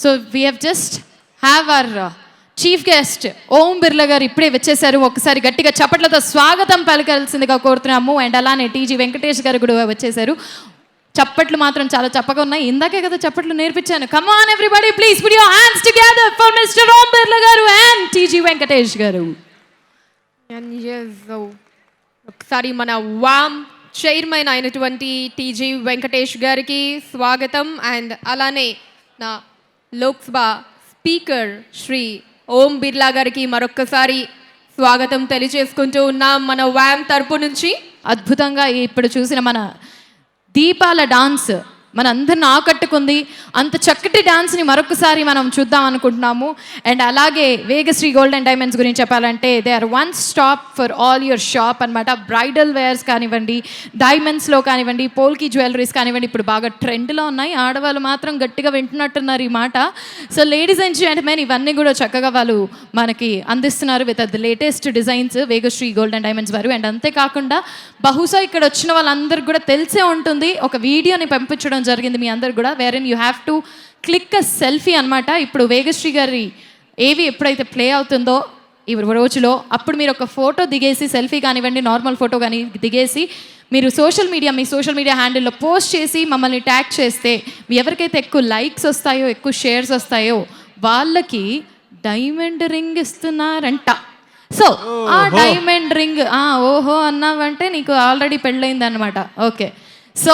So we have just have our chief guest Om Birla garu ఇప్పుడే వచ్చేసారు. ఒకసారి గట్టిగా చప్పట్లతో స్వాగతం పలకాల్సిందిగా కోరుతున్నాము. అండ్ అలానే టీజీ వెంకటేష్ గారు కూడా వచ్చేసారు. చప్పట్లు మాత్రం చాలా చప్పగా ఉన్నాయి. ఇందాకే కదా చప్పట్లు నేర్పించాను. Come on everybody, please put your hands together for mister Om Birla garu and TG Venkatesh garu. ఒకసారి మన వామ్ చైర్మన్ అయినటువంటి టీజీ వెంకటేష్ గారికి స్వాగతం. అండ్ అలానే నా లోక్సభ స్పీకర్ శ్రీ ఓం బిర్లా గారికి మరొక్కసారి స్వాగతం తెలియజేసుకుంటూ ఉన్నాం మన వామ్ తరపు నుంచి. అద్భుతంగా ఇప్పుడు చూసిన మన దీపాల డాన్స్ మన అందరిని ఆకట్టుకుంది. అంత చక్కటి డాన్స్ని మరొకసారి మనం చూద్దాం అనుకుంటున్నాము. అండ్ అలాగే వేగశ్రీ గోల్డ్ అండ్ డైమండ్స్ గురించి చెప్పాలంటే they are one stop for all your shop అనమాట. బ్రైడల్ వేర్స్ కానివ్వండి, డైమండ్స్లో కానివ్వండి, పోల్కి జ్యువెలరీస్ కానివ్వండి, ఇప్పుడు బాగా ట్రెండ్లో ఉన్నాయి. ఆడవాళ్ళు మాత్రం గట్టిగా వింటున్నట్టున్నారు ఈ మాట. సో లేడీస్ అండ్ జెంట్మెన్ ఇవన్నీ కూడా చక్కగా వాళ్ళు మనకి అందిస్తున్నారు with the latest designs Vegasri gold and diamonds వారు. అండ్ అంతేకాకుండా బహుశా ఇక్కడ వచ్చిన వాళ్ళందరికీ కూడా తెలిసే ఉంటుంది, ఒక వీడియోని పంపించడం జరిగింది మీ అందరు కూడా, where in you have to click a selfie అనమాట. ఇప్పుడు వేగశ్రీ గారి ఏవి ఎప్పుడైతే ప్లే అవుతుందో ఈ రోజులో అప్పుడు మీరు ఒక ఫోటో దిగేసి, సెల్ఫీ కానివ్వండి నార్మల్ ఫోటో కానీ దిగేసి మీరు మీ సోషల్ మీడియా హ్యాండిల్లో పోస్ట్ చేసి మమ్మల్ని ట్యాగ్ చేస్తే ఎవరికైతే ఎక్కువ లైక్స్ వస్తాయో, ఎక్కువ షేర్స్ వస్తాయో వాళ్ళకి డైమండ్ రింగ్ ఇస్తున్నారంట. సో ఆ డైమండ్ రింగ్ ఓహో అన్నావంటే నీకు ఆల్రెడీ పెళ్ళయింది అనమాట. ఓకే, సో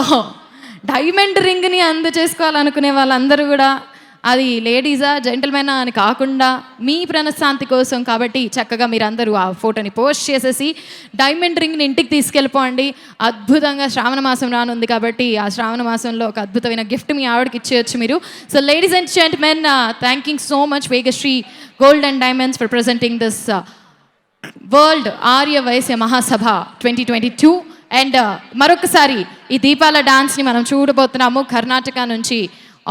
డైమండ్ రింగ్ని చేసుకోవాలనుకునే వాళ్ళందరూ కూడా అది లేడీసా జెంటిల్మెనా అని కాకుండా మీ మనశ్శాంతి కోసం కాబట్టి చక్కగా మీరందరూ ఆ ఫోటోని పోస్ట్ చేసేసి డైమండ్ రింగ్ని ఇంటికి తీసుకెళ్ళిపోండి. అద్భుతంగా శ్రావణ మాసం రానుంది కాబట్టి ఆ శ్రావణ మాసంలో ఒక అద్భుతమైన గిఫ్ట్ మీ ఆవిడకి ఇచ్చేయచ్చు మీరు. So ladies and gentlemen, thanking so much Vegasri gold and diamonds for presenting this world Arya Vaishya Mahasabha 2022. And మరొకసారి ఈ దీపాల డాన్స్ని మనం చూడబోతున్నాము. కర్ణాటక నుంచి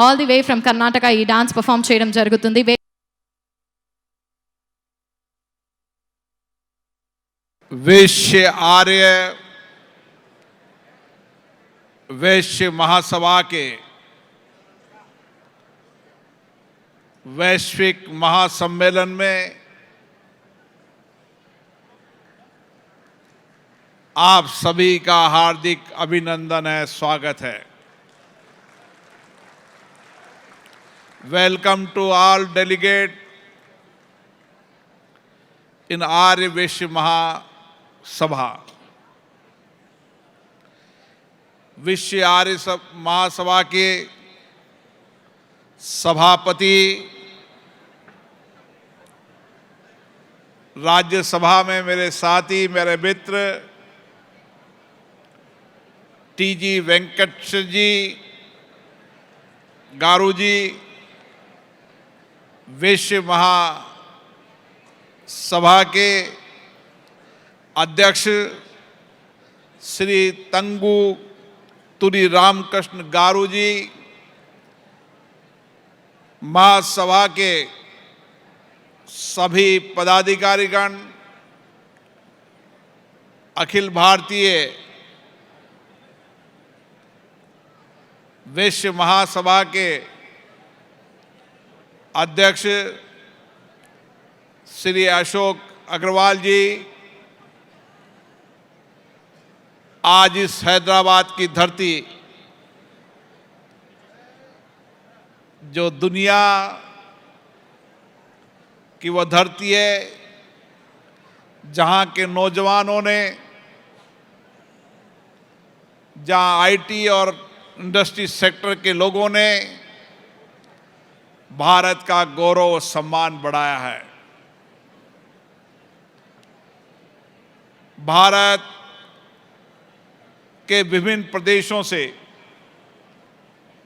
all the way from Karnataka ఈ డాన్స్ పర్ఫామ్ చేయడం జరుగుతుంది. वैश्य आर्य वैश्य महासभा के वैश्विक महासम्मेलन में आप सभी का हार्दिक अभिनंदन है, स्वागत है. वेलकम टू ऑल डेलीगेट इन आर्य वैश्य महासभा. विश्व आर्य महासभा के सभापति, राज्यसभा में मेरे साथी, मेरे मित्र टीजी वेंकटेश जी गारू जी, विश्व महासभा के अध्यक्ष श्री तंगू तुरी रामकृष्ण गारू जी, महासभा के सभी पदाधिकारीगण, अखिल भारतीय विश्व महासभा के अध्यक्ष श्री अशोक अग्रवाल जी, आज इस हैदराबाद की धरती जो दुनिया की वह धरती है जहाँ के नौजवानों ने, जहाँ आईटी और इंडस्ट्री सेक्टर के लोगों ने भारत का गौरव और सम्मान बढ़ाया है. भारत के विभिन्न प्रदेशों से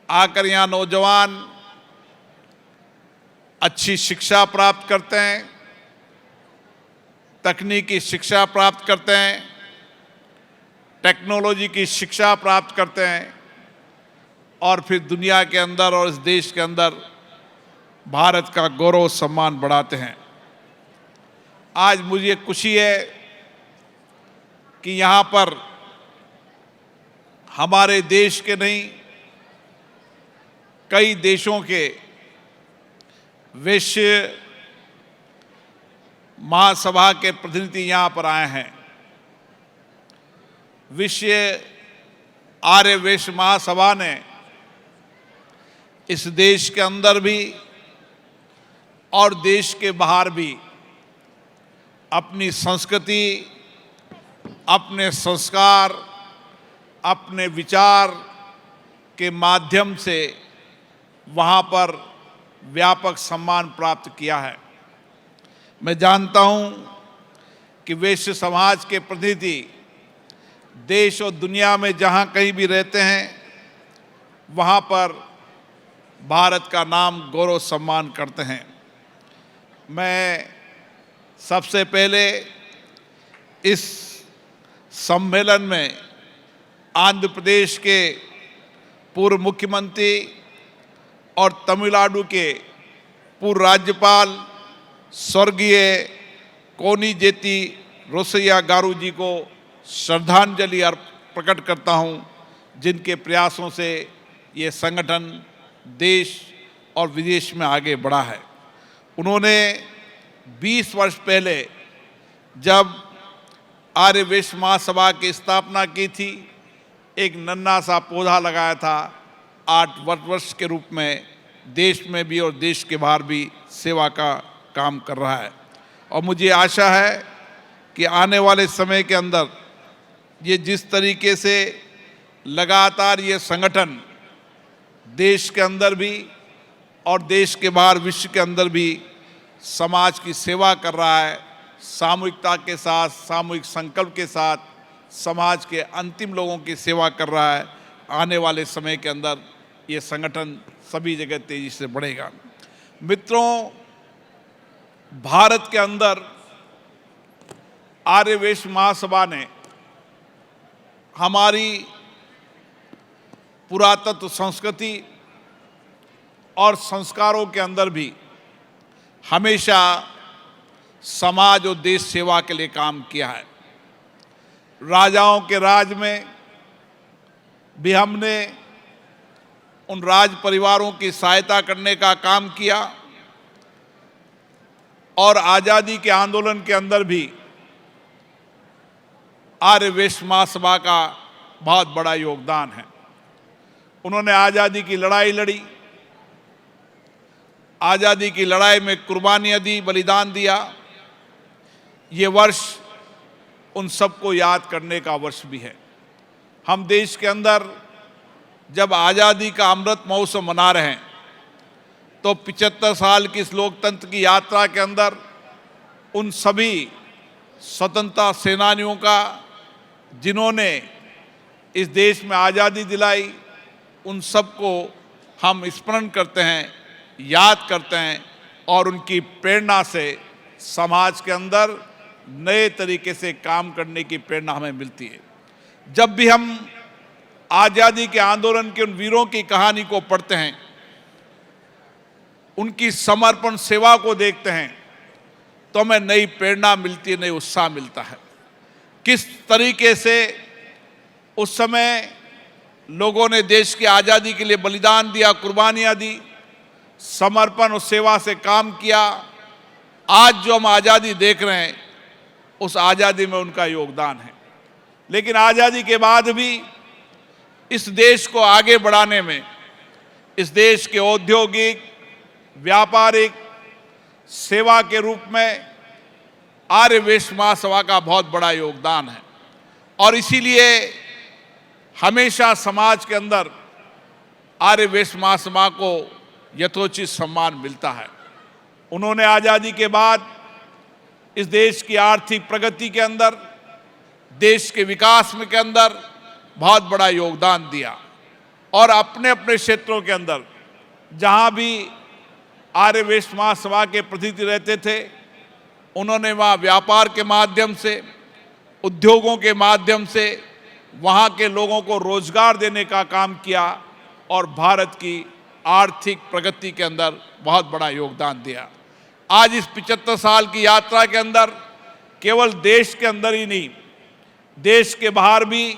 आकर यहाँ नौजवान अच्छी शिक्षा प्राप्त करते हैं, तकनीकी शिक्षा प्राप्त करते हैं, टेक्नोलॉजी की शिक्षा प्राप्त करते हैं और फिर दुनिया के अंदर और इस देश के अंदर भारत का गौरव सम्मान बढ़ाते हैं. आज मुझे खुशी है कि यहाँ पर हमारे देश के नहीं कई देशों के विश्व महासभा के प्रतिनिधि यहाँ पर आए हैं। विश्व आर्य वैश्य महासभा ने इस देश के अंदर भी और देश के बाहर भी अपनी संस्कृति, अपने संस्कार, अपने विचार के माध्यम से वहाँ पर व्यापक सम्मान प्राप्त किया है। मैं जानता हूँ कि वैश्य समाज के प्रतिनिधि देश और दुनिया में जहाँ कहीं भी रहते हैं वहाँ पर भारत का नाम गौरव सम्मान करते हैं। मैं सबसे पहले इस सम्मेलन में आंध्र प्रदेश के पूर्व मुख्यमंत्री और तमिलनाडु के पूर्व राज्यपाल स्वर्गीय कोनिजेती रोसैया गारू जी को श्रद्धांजलि प्रकट करता हूं, जिनके प्रयासों से ये संगठन देश और विदेश में आगे बढ़ा है। उन्होंने 20 वर्ष पहले जब आर्य वैश्य महासभा की स्थापना की थी, एक नन्हा सा पौधा लगाया था। 8 वर्ष के रूप में देश में भी और देश के बाहर भी सेवा का काम कर रहा है। और मुझे आशा है कि आने वाले समय के अंदर ये जिस तरीके से लगातार ये संगठन देश के अंदर भी और देश के बाहर विश्व के अंदर भी समाज की सेवा कर रहा है, सामूहिकता के साथ, सामूहिक संकल्प के साथ समाज के अंतिम लोगों की सेवा कर रहा है, आने वाले समय के अंदर ये संगठन सभी जगह तेजी से बढ़ेगा। मित्रों, भारत के अंदर आर्य वैश्य महासभा ने हमारी पुरातत्व संस्कृति और संस्कारों के अंदर भी हमेशा समाज और देश सेवा के लिए काम किया है। राजाओं के राज में भी हमने उन राज परिवारों की सहायता करने का काम किया और आज़ादी के आंदोलन के अंदर भी आर्य वैश्य महासभा का बहुत बड़ा योगदान है। उन्होंने आज़ादी की लड़ाई लड़ी, आज़ादी की लड़ाई में कुर्बानियाँ दी, बलिदान दिया। ये वर्ष उन सबको याद करने का वर्ष भी है। हम देश के अंदर जब आज़ादी का अमृत महोत्सव मना रहे हैं तो 75 साल की इस लोकतंत्र की यात्रा के अंदर उन सभी स्वतंत्रता सेनानियों का जिन्होंने इस देश में आज़ादी दिलाई, उन सबको हम स्मरण करते हैं, याद करते हैं और उनकी प्रेरणा से समाज के अंदर नए तरीके से काम करने की प्रेरणा हमें मिलती है। जब भी हम आज़ादी के आंदोलन के उन वीरों की कहानी को पढ़ते हैं, उनकी समर्पण सेवा को देखते हैं, तो हमें नई प्रेरणा मिलती है, नई उत्साह मिलता है। किस तरीके से उस समय लोगों ने देश की आज़ादी के लिए बलिदान दिया, कुर्बानियाँ दी, समर्पण और सेवा से काम किया। आज जो हम आज़ादी देख रहे हैं, उस आज़ादी में उनका योगदान है। लेकिन आज़ादी के बाद भी इस देश को आगे बढ़ाने में, इस देश के औद्योगिक, व्यापारिक सेवा के रूप में आर्य वैश्य महासभा का बहुत बड़ा योगदान है। और इसीलिए हमेशा समाज के अंदर आर्य वैश्य महासभा को यथोचित सम्मान मिलता है। उन्होंने आज़ादी के बाद इस देश की आर्थिक प्रगति के अंदर, देश के विकास में के अंदर बहुत बड़ा योगदान दिया और अपने अपने क्षेत्रों के अंदर जहाँ भी आर्य वैश्य महासभा के प्रतिनिधि रहते थे, उन्होंने वहाँ व्यापार के माध्यम से, उद्योगों के माध्यम से वहाँ के लोगों को रोजगार देने का काम किया और भारत की आर्थिक प्रगति के अंदर बहुत बड़ा योगदान दिया। आज इस 75 साल की यात्रा के अंदर केवल देश के अंदर ही नहीं, देश के बाहर भी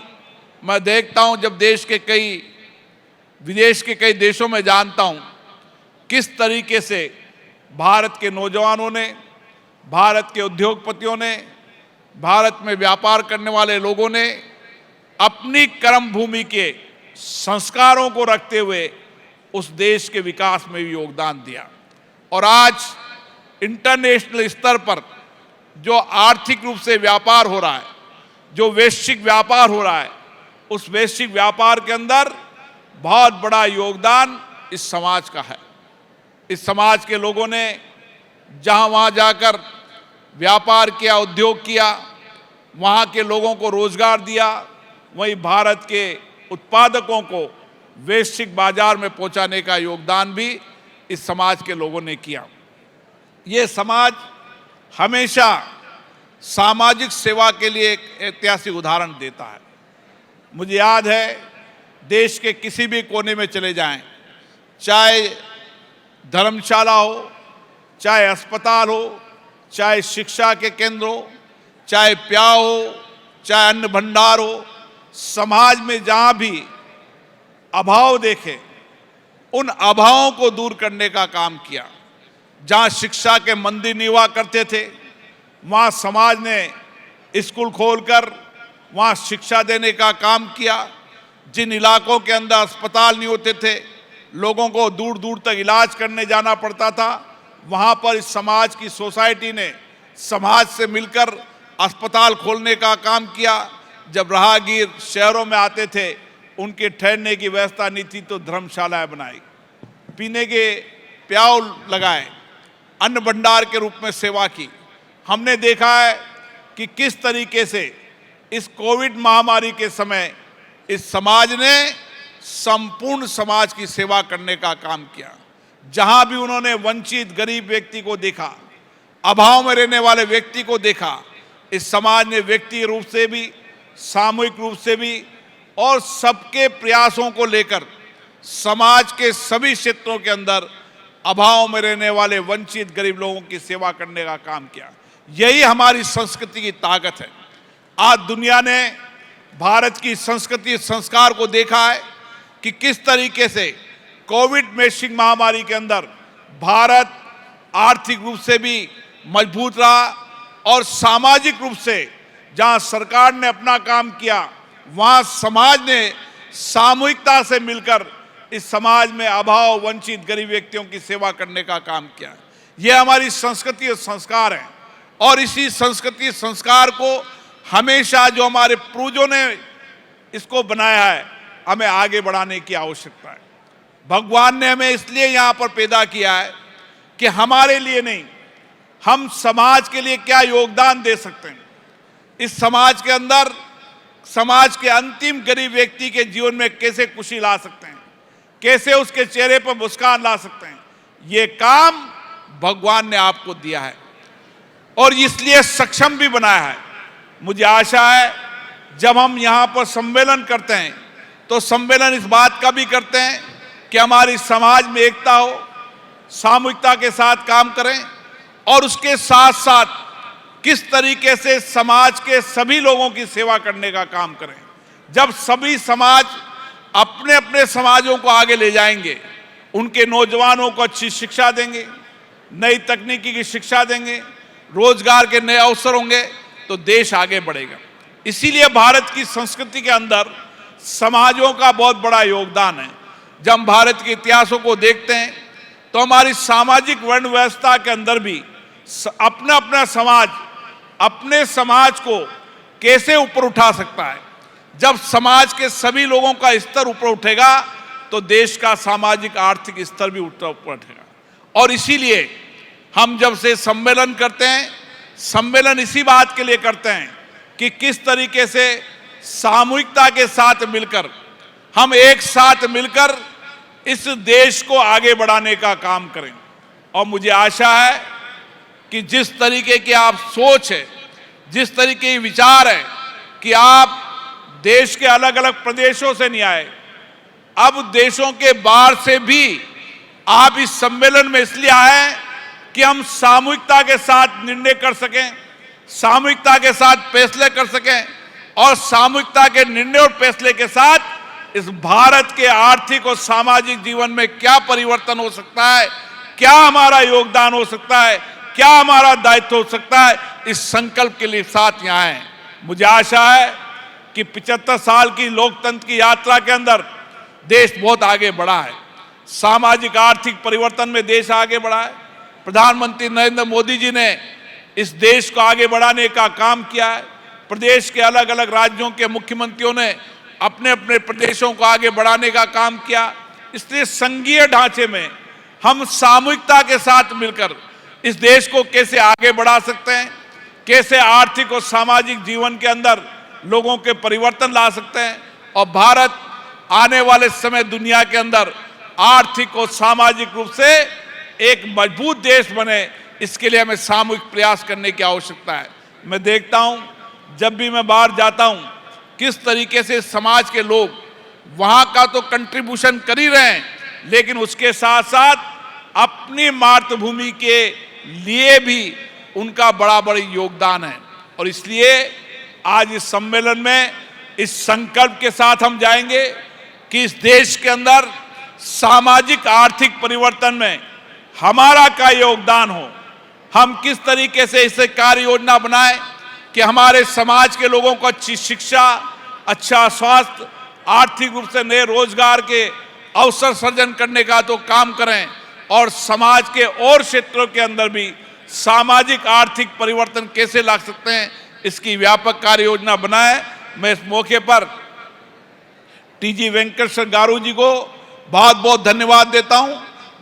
मैं देखता हूँ, जब विदेश के कई देशों में जानता हूँ किस तरीके से भारत के नौजवानों ने, भारत के उद्योगपतियों ने, भारत में व्यापार करने वाले लोगों ने अपनी कर्म भूमि के संस्कारों को रखते हुए उस देश के विकास में भी योगदान दिया। और आज इंटरनेशनल स्तर पर जो आर्थिक रूप से व्यापार हो रहा है, जो वैश्विक व्यापार हो रहा है, उस वैश्विक व्यापार के अंदर बहुत बड़ा योगदान इस समाज का है। इस समाज के लोगों ने जहां वहां जाकर व्यापार किया, उद्योग किया, वहां के लोगों को रोजगार दिया, वहीं भारत के उत्पादकों को वैश्विक बाजार में पहुंचाने का योगदान भी इस समाज के लोगों ने किया। ये समाज हमेशा सामाजिक सेवा के लिए एक ऐतिहासिक उदाहरण देता है। मुझे याद है, देश के किसी भी कोने में चले जाएं, चाहे धर्मशाला हो, चाहे अस्पताल हो, चाहे शिक्षा के केंद्र हो, चाहे प्याऊ हो, चाहे अन्न भंडार हो, समाज में जहां भी अभाव देखे, उन अभावों को दूर करने का काम किया। जहां शिक्षा के मंदिर नहीं हुआ करते थे, वहां समाज ने स्कूल खोलकर वहां शिक्षा देने का काम किया। जिन इलाकों के अंदर अस्पताल नहीं होते थे, लोगों को दूर दूर तक इलाज करने जाना पड़ता था, वहां पर इस समाज की सोसाइटी ने समाज से मिलकर अस्पताल खोलने का काम किया। जब राहगीर शहरों में आते थे, उनके ठहरने की व्यवस्था नहीं थी तो धर्मशालाएं बनाई, पीने के प्याऊ लगाए, अन्न भंडार के रूप में सेवा की। हमने देखा है कि किस तरीके से इस कोविड महामारी के समय इस समाज ने संपूर्ण समाज की सेवा करने का काम किया। जहां भी उन्होंने वंचित गरीब व्यक्ति को देखा, अभाव में रहने वाले व्यक्ति को देखा, इस समाज ने व्यक्ति रूप से भी, सामूहिक रूप से भी और सबके प्रयासों को लेकर समाज के सभी क्षेत्रों के अंदर अभाव में रहने वाले वंचित गरीब लोगों की सेवा करने का काम किया। यही हमारी संस्कृति की ताकत है। आज दुनिया ने भारत की संस्कृति संस्कार को देखा है कि किस तरीके से कोविड वैश्विक महामारी के अंदर भारत आर्थिक रूप से भी मजबूत रहा और सामाजिक रूप से जहां सरकार ने अपना काम किया, वहां समाज ने सामूहिकता से मिलकर इस समाज में अभाव, वंचित गरीब व्यक्तियों की सेवा करने का काम किया। यह हमारी संस्कृति और संस्कार है और इसी संस्कृति संस्कार को हमेशा जो हमारे पूर्वजों ने इसको बनाया है, हमें आगे बढ़ाने की आवश्यकता है। भगवान ने हमें इसलिए यहाँ पर पैदा किया है कि हमारे लिए नहीं, हम समाज के लिए क्या योगदान दे सकते हैं, इस समाज के अंदर समाज के अंतिम गरीब व्यक्ति के जीवन में कैसे खुशी ला सकते हैं, कैसे उसके चेहरे पर मुस्कान ला सकते हैं, ये काम भगवान ने आपको दिया है और इसलिए सक्षम भी बनाया है। मुझे आशा है जब हम यहाँ पर सम्मेलन करते हैं तो सम्मेलन इस बात का भी करते हैं कि हमारी समाज में एकता हो, सामूहिकता के साथ काम करें और उसके साथ साथ किस तरीके से समाज के सभी लोगों की सेवा करने का काम करें। जब सभी समाज अपने अपने समाजों को आगे ले जाएंगे, उनके नौजवानों को अच्छी शिक्षा देंगे, नई तकनीकी की शिक्षा देंगे, रोजगार के नए अवसर होंगे, तो देश आगे बढ़ेगा। इसीलिए भारत की संस्कृति के अंदर समाजों का बहुत बड़ा योगदान है। जब हम भारत के इतिहासों को देखते हैं तो हमारी सामाजिक वर्ण व्यवस्था के अंदर भी अपना अपना समाज अपने समाज को कैसे ऊपर उठा सकता है। जब समाज के सभी लोगों का स्तर ऊपर उठेगा तो देश का सामाजिक आर्थिक स्तर भी ऊपर उठेगा। और इसीलिए हम जब से सम्मेलन करते हैं, सम्मेलन इसी बात के लिए करते हैं कि किस तरीके से सामूहिकता के साथ मिलकर हम एक साथ मिलकर इस देश को आगे बढ़ाने का काम करें। और मुझे आशा है कि जिस तरीके की आप सोच है, जिस तरीके की विचार है कि आप देश के अलग अलग प्रदेशों से नहीं आए, अब देशों के बाहर से भी आप इस सम्मेलन में इसलिए आए कि हम सामूहिकता के साथ निर्णय कर सकें, सामूहिकता के साथ फैसले कर सकें और सामूहिकता के निर्णय और फैसले के साथ इस भारत के आर्थिक और सामाजिक जीवन में क्या परिवर्तन हो सकता है, क्या हमारा योगदान हो सकता है, क्या हमारा दायित्व हो सकता है, इस संकल्प के लिए साथ यहाँ हैं। मुझे आशा है कि 75 साल की लोकतंत्र की यात्रा के अंदर देश बहुत आगे बढ़ा है। सामाजिक आर्थिक परिवर्तन में देश आगे बढ़ा है। प्रधानमंत्री नरेंद्र मोदी जी ने इस देश को आगे बढ़ाने का काम किया है। प्रदेश के अलग अलग राज्यों के मुख्यमंत्रियों ने अपने अपने प्रदेशों को आगे बढ़ाने का काम किया। इसलिए संघीय ढांचे में हम सामूहिकता के साथ मिलकर इस देश को कैसे आगे बढ़ा सकते हैं, कैसे आर्थिक और सामाजिक जीवन के अंदर लोगों के परिवर्तन ला सकते हैं और भारत आने वाले समय दुनिया के अंदर आर्थिक और सामाजिक रूप से एक मजबूत देश बने, इसके लिए हमें सामूहिक प्रयास करने की आवश्यकता है। मैं देखता हूं जब भी मैं बाहर जाता हूं किस तरीके से समाज के लोग वहां का तो कंट्रीब्यूशन कर ही रहे हैं, लेकिन उसके साथ साथ अपनी मातृभूमि के लिए भी उनका बड़ा बड़ा योगदान है। और इसलिए आज इस सम्मेलन में इस संकल्प के साथ हम जाएंगे कि इस देश के अंदर सामाजिक आर्थिक परिवर्तन में हमारा क्या योगदान हो, हम किस तरीके से इसे कार्य योजना बनाएं कि हमारे समाज के लोगों को अच्छी शिक्षा, अच्छा स्वास्थ्य, आर्थिक रूप से नए रोजगार के अवसर सृजन करने का तो काम करें और समाज के और क्षेत्रों के अंदर भी सामाजिक आर्थिक परिवर्तन कैसे ला सकते हैं, इसकी व्यापक कार्य योजना बनाएं। मैं इस मौके पर टीजी वेंकटेश्वर गारू जी को बहुत बहुत धन्यवाद देता हूं,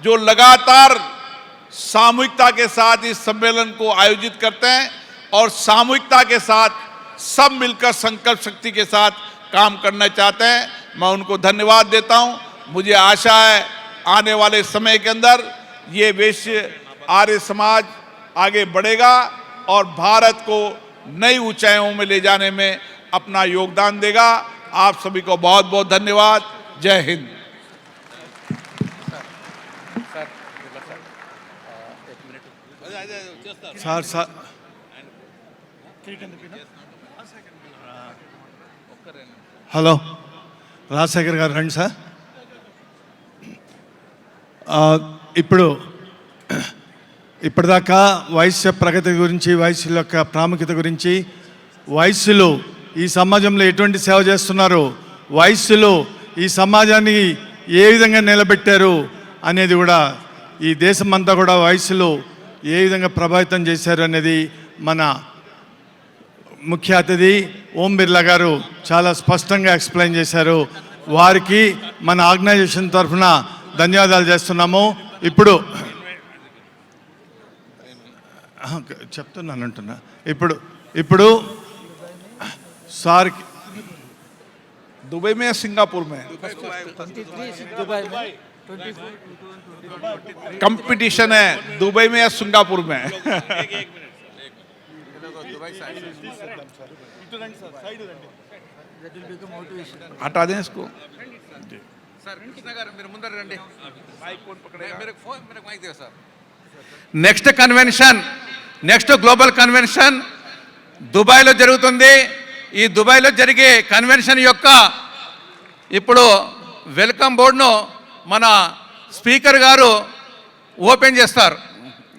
जो लगातार सामूहिकता के साथ इस सम्मेलन को आयोजित करते हैं और सामूहिकता के साथ सब मिलकर संकल्प शक्ति के साथ काम करना चाहते हैं। मैं उनको धन्यवाद देता हूं। मुझे आशा है आने वाले समय के अंदर ये वैश्य आर्य समाज आगे बढ़ेगा और भारत को नई ऊंचाइयों में ले जाने में अपना योगदान देगा। आप सभी को बहुत बहुत धन्यवाद। जय हिंद। సార్ హలో రాజశేఖర్ గారు రండి సార్. ఇప్పటిదాకా వైశ్య ప్రగతి గురించి, వైశ్యుల యొక్క ప్రాముఖ్యత గురించి, వైశ్యులు ఈ సమాజంలో ఎటువంటి సేవ చేస్తున్నారు, వైశ్యులు ఈ సమాజాన్ని ఏ విధంగా నిలబెట్టారు అనేది కూడా, ఈ దేశమంతా కూడా వైశ్యులు ఏ విధంగా ప్రభావితం చేశారు అనేది మన ముఖ్య అతిథి ఓం బిర్లా గారు చాలా స్పష్టంగా ఎక్స్ప్లెయిన్ చేశారు. వారికి మన ఆర్గనైజేషన్ తరఫున ధన్యవాదాలు చేస్తున్నాము. చెప్తున్నానంటున్నా ఇప్పుడు సార్ दुबई में या सिंगापुर में कंपटीशन है, दुबई में या सिंगापुर में? हटा दें इसको। Next convention, next global convention దుబాయ్లో జరుగుతుంది. ఈ దుబాయ్లో జరిగే కన్వెన్షన్ యొక్క ఇప్పుడు వెల్కమ్ బోర్డును మన స్పీకర్ గారు ఓపెన్ చేస్తారు.